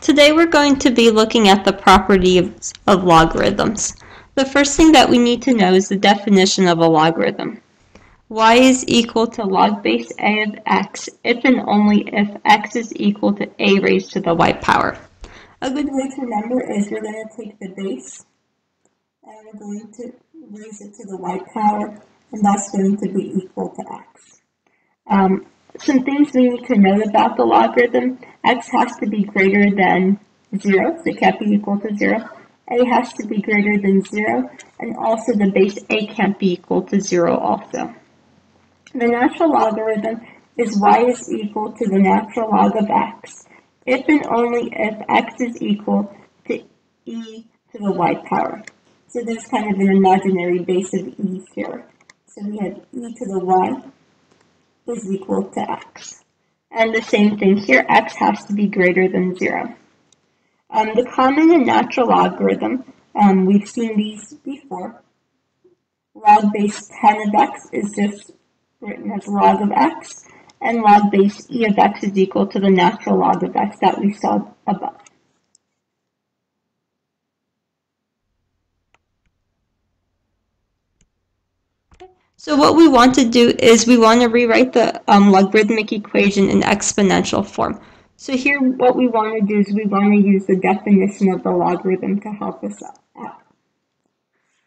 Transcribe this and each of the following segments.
Today we're going to be looking at the properties of logarithms. The first thing that we need to know is the definition of a logarithm. Y is equal to log base a of x if and only if x is equal to a raised to the y power. A good way to remember is we're going to take the base and we're going to raise it to the y power, and that's going to be equal to x. Some things we need to know about the logarithm: x has to be greater than 0, so it can't be equal to 0. A has to be greater than 0, and also the base a can't be equal to 0 also. The natural logarithm is y is equal to the natural log of x, if and only if x is equal to e to the y power. So there's kind of an imaginary base of e here. So we have e to the y is equal to x. And the same thing here, x has to be greater than 0. The common and natural logarithm, we've seen these before. Log base 10 of x is just written as log of x, and log base e of x is equal to the natural log of x that we saw above. So what we want to do is we want to rewrite the logarithmic equation in exponential form. So here what we want to do is we want to use the definition of the logarithm to help us out.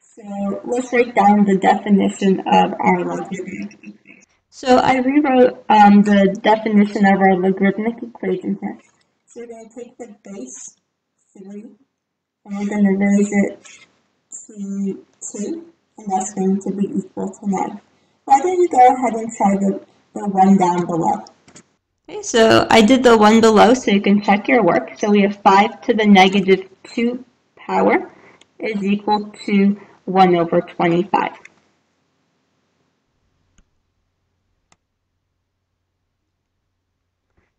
So let's write down the definition of our logarithmic equation. So I rewrote the definition of our logarithmic equation here. So we're going to take the base 3 and we're going to raise it to 2. And that's going to be equal to 9. Why don't you go ahead and try the one down below? Okay, so I did the one below so you can check your work. So we have 5 to the negative 2 power is equal to 1 over 25.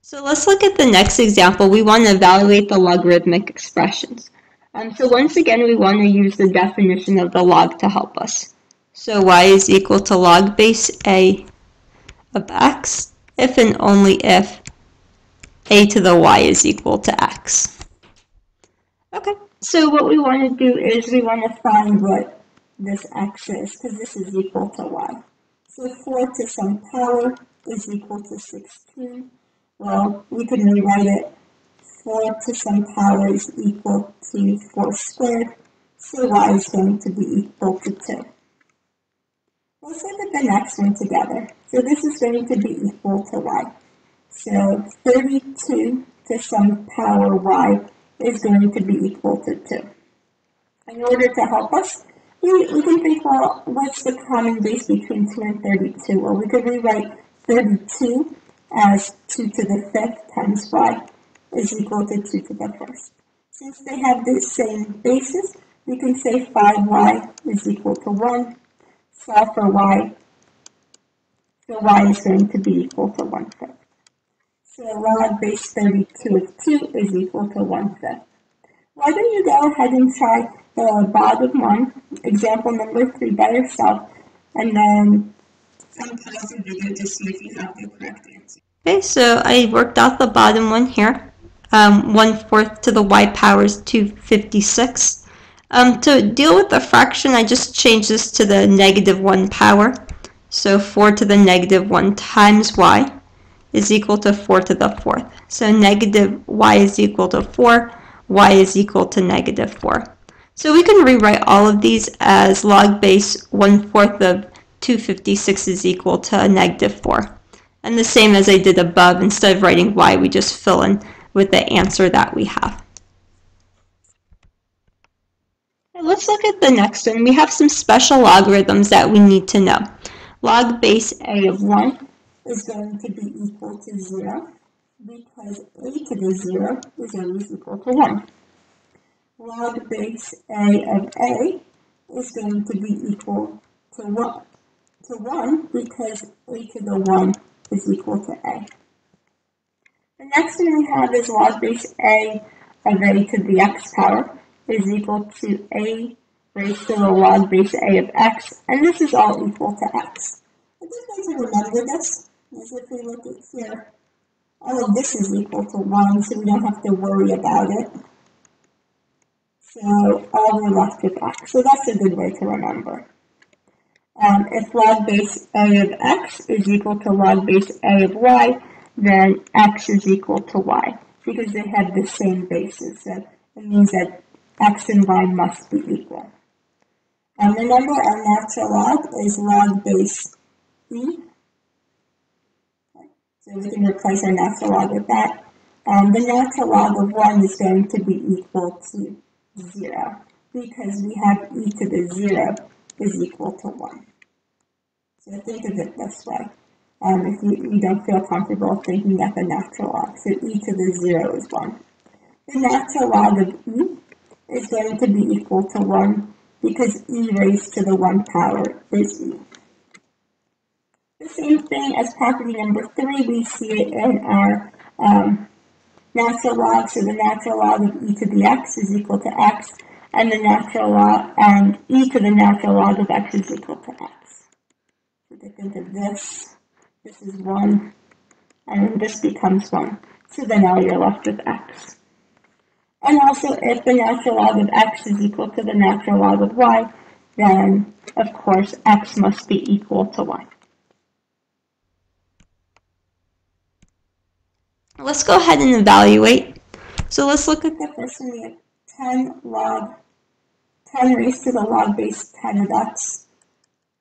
So let's look at the next example. We want to evaluate the logarithmic expressions. So once again, we want to use the definition of the log to help us. So y is equal to log base a of x if and only if a to the y is equal to x. Okay, so what we want to do is we want to find what this x is, because this is equal to y. So 4 to some power is equal to 16. Well, we can rewrite it. 4 to some power is equal to 4 squared, so y is going to be equal to 2. Let's look at the next one together. So this is going to be equal to y. So 32 to some power y is going to be equal to 2. In order to help us, we can think, well, what's the common base between 2 and 32? Well, we could rewrite 32 as 2 to the 5th times y is equal to 2 to the 1st. Since they have the same basis, we can say 5y is equal to 1. Solve for y. So y is going to be equal to 1/5. So log base 32 of 2 is equal to 1/5. Why don't you go ahead and try the bottom one, example number 3, by yourself, and then pause the video to see if you have the correct answer. Okay, so I worked out the bottom one here. 1/4 to the y power is 256. To deal with the fraction, I just changed this to the negative 1 power. So 4 to the negative 1 times y is equal to 4 to the 4th. So negative y is equal to 4, y is equal to negative 4. So we can rewrite all of these as log base 1/4 of 256 is equal to negative 4. And the same as I did above, instead of writing y, we just fill in with the answer that we have. Let's look at the next one. We have some special logarithms that we need to know. Log base a of 1 is going to be equal to 0 because a to the 0 is always equal to 1. Log base a of a is going to be equal to 1 because a to the 1 is equal to a. The next one we have is log base a of a to the x power is equal to a raised to the log base a of x, and this is all equal to x. I just want to remember this, as if we look at here, all of this is equal to 1, so we don't have to worry about it. So all we're left with x. So that's a good way to remember. If log base a of x is equal to log base a of y, then x is equal to y, because they have the same bases. So it means that x and y must be equal. And remember, our natural log is log base e. So we can replace our natural log with that. The natural log of 1 is going to be equal to 0, because we have e to the 0 is equal to 1. So think of it this way. If you don't feel comfortable thinking at the natural log, so e to the 0 is 1. The natural log of e is going to be equal to 1 because e raised to the 1 power is e. The same thing as property number 3, we see it in our natural log. So the natural log of e to the x is equal to x, and the natural log and e to the natural log of x is equal to x. So to think of this is 1, and then this becomes 1. So then now you're left with x. And also, if the natural log of x is equal to the natural log of y, then of course x must be equal to y. Let's go ahead and evaluate. So let's look at the first one. We have 10 raised to the log base 10 of x.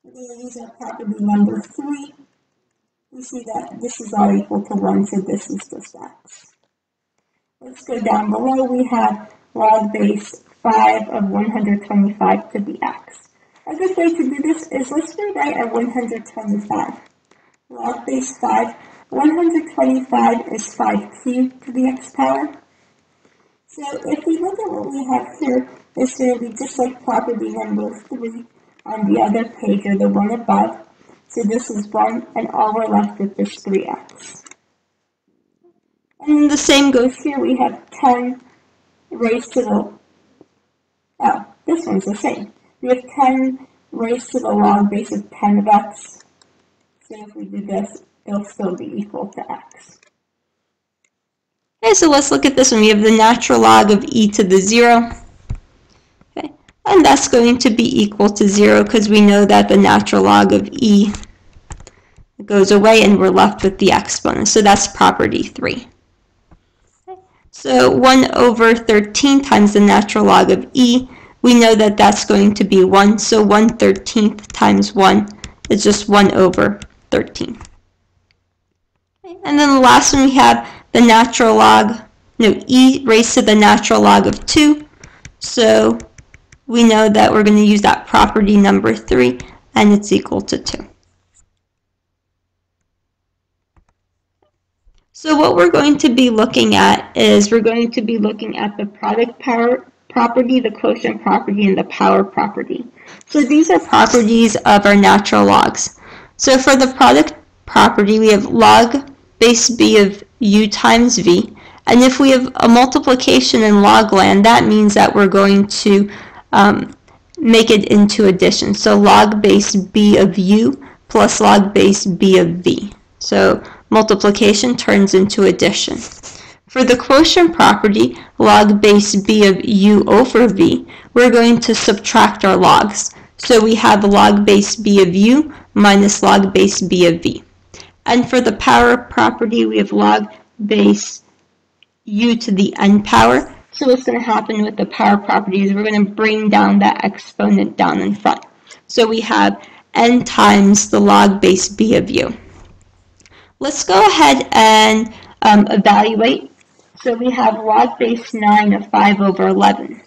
We're going to use our property number 3. We see that this is all equal to 1, so this is just x. Let's go down below. We have log base 5 of 125 to the x. A good way to do this is let's rewrite our 125. Log base 5. 125 is 5 cubed to the x power. So if we look at what we have here, it's going to be just like property number 3 on the other page or the one above. So this is 1, and all we're left with is 3x. And the same goes here. We have 10 raised to the, this one's the same. We have 10 raised to the log base of 10 of x. So if we do this, it'll still be equal to x. Okay, so let's look at this one. We have the natural log of e to the 0. Okay, and that's going to be equal to 0 because we know that the natural log of e goes away and we're left with the exponent. So that's property 3. Okay, so 1 over 13 times the natural log of e, we know that that's going to be 1. So 1/13 times 1 is just 1 over 13. And then the last one we have the natural log, e raised to the natural log of 2. So we know that we're going to use that property number 3, and it's equal to 2. So what we're going to be looking at is we're going to be looking at the product power property, the quotient property, and the power property. So these are properties of our natural logs. So for the product property, we have log base b of u times v. And if we have a multiplication in log land, that means that we're going to make it into addition. So log base b of u plus log base b of v. So multiplication turns into addition. For the quotient property, log base b of u over v, we're going to subtract our logs. So we have log base b of u minus log base b of v. And for the power property, we have log base u to the n power. So what's going to happen with the power property is we're going to bring down that exponent down in front. So we have n times the log base b of u. Let's go ahead and evaluate. So we have log base 9 of 5 over 11.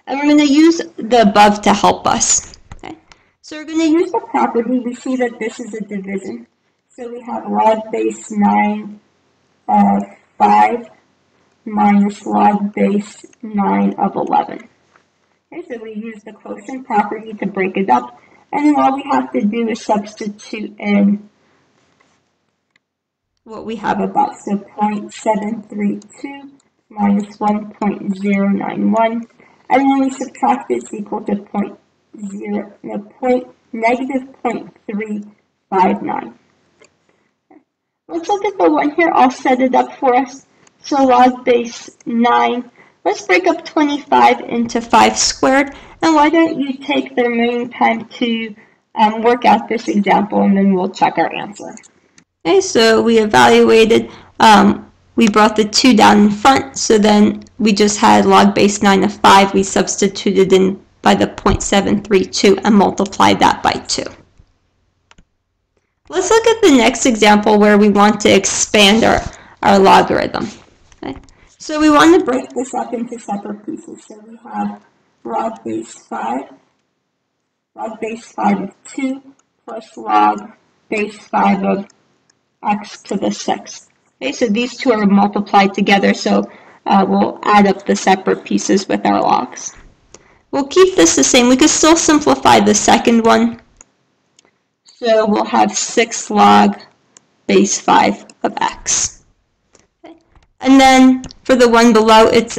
And we're going to use the above to help us. Okay? So we're going to use the property. We see that this is a division. So we have log base 9 of 5 minus log base 9 of 11. Okay, so we use the quotient property to break it up. And then all we have to do is substitute in what we have above. So 0.732 minus 1.091. And when we subtract this, equal to negative 0.359. Let's look at the one here. I'll set it up for us. So log base 9. Let's break up 25 into 5 squared. And why don't you take the remaining time to work out this example, and then we'll check our answer. Okay, so we evaluated, we brought the 2 down in front, so then we just had log base 9 of 5. We substituted in by the 0.732 and multiplied that by 2. Let's look at the next example where we want to expand our logarithm. Okay? So we want to break this up into separate pieces. So we have log base 5 of 2 plus log base 5 of x to the 6th. Okay, so these two are multiplied together, so we'll add up the separate pieces with our logs. We'll keep this the same. We could still simplify the second one. So we'll have 6 log base 5 of x. Okay. And then for the one below, it's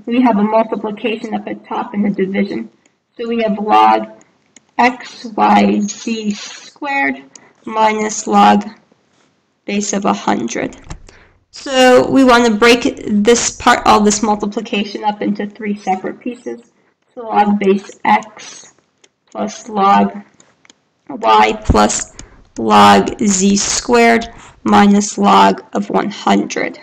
we have a multiplication up at top and a division. So we have log xyz squared minus log base of 100. So we want to break this part, all this multiplication, up into 3 separate pieces. So log base x plus log y plus log z squared minus log of 100.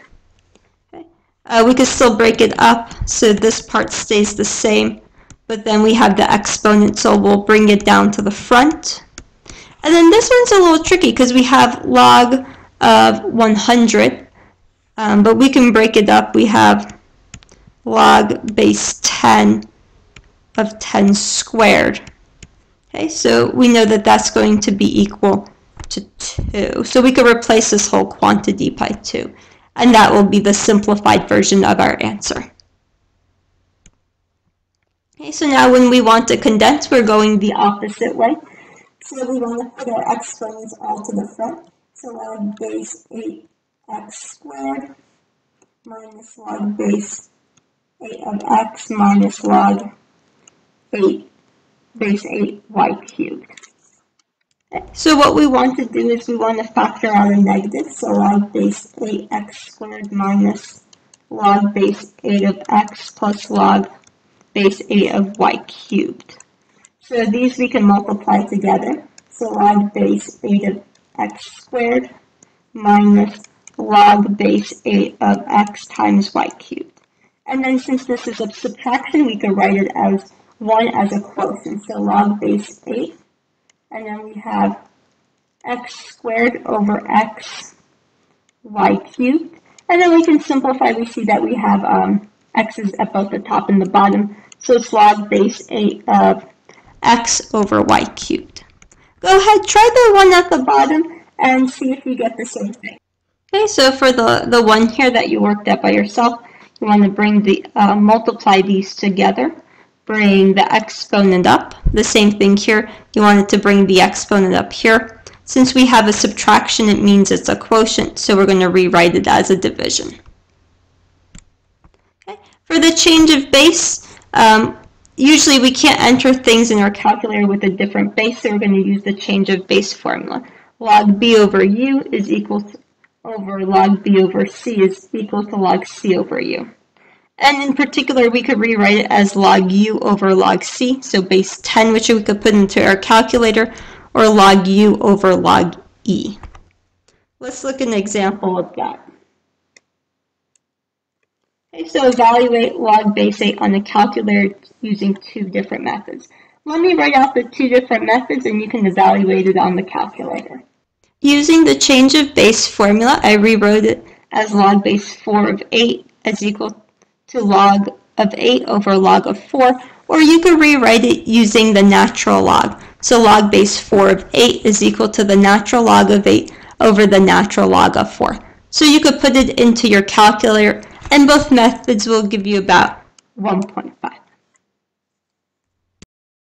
Okay. We can still break it up, so this part stays the same, but then we have the exponent, so we'll bring it down to the front. And then this one's a little tricky because we have log of 100, but we can break it up. We have log base 10 of 10 squared. Okay, so we know that that's going to be equal to 2. So we could replace this whole quantity by 2, and that will be the simplified version of our answer. Okay, so now when we want to condense, we're going the opposite way. So we want to put our exponents all to the front. So log base 8x squared minus log base 8 of x minus log 8 base 8y cubed. Okay. So what we want to do is we want to factor out a negative. So log base 8x squared minus log base 8 of x plus log base 8 of y cubed. So these we can multiply together. So log base 8 of x squared minus log base 8 of x times y cubed. And then since this is a subtraction, we can write it as 1 as a quotient. So log base 8, and then we have x squared over x y cubed. And then we can simplify. We see that we have x's at both the top and the bottom. So it's log base 8 of x over y cubed. Go ahead, try the one at the bottom and see if you get the same thing. Okay, so for the one here that you worked out by yourself, you want to bring the multiply these together. Bring the exponent up. The same thing here. You wanted to bring the exponent up here. Since we have a subtraction, it means it's a quotient, so we're going to rewrite it as a division. Okay. For the change of base, usually we can't enter things in our calculator with a different base, so we're going to use the change of base formula. Log b over u is equal to over log b over c is equal to log c over u. And in particular, we could rewrite it as log u over log c, so base 10, which we could put into our calculator, or log u over log e. Let's look at an example of that. Okay, so evaluate log base 8 on the calculator using 2 different methods. Let me write out the 2 different methods and you can evaluate it on the calculator. Using the change of base formula, I rewrote it as log base 4 of 8 is equal to log of 8 over log of 4, or you could rewrite it using the natural log. So log base 4 of 8 is equal to the natural log of 8 over the natural log of 4. So you could put it into your calculator, and both methods will give you about 1.5.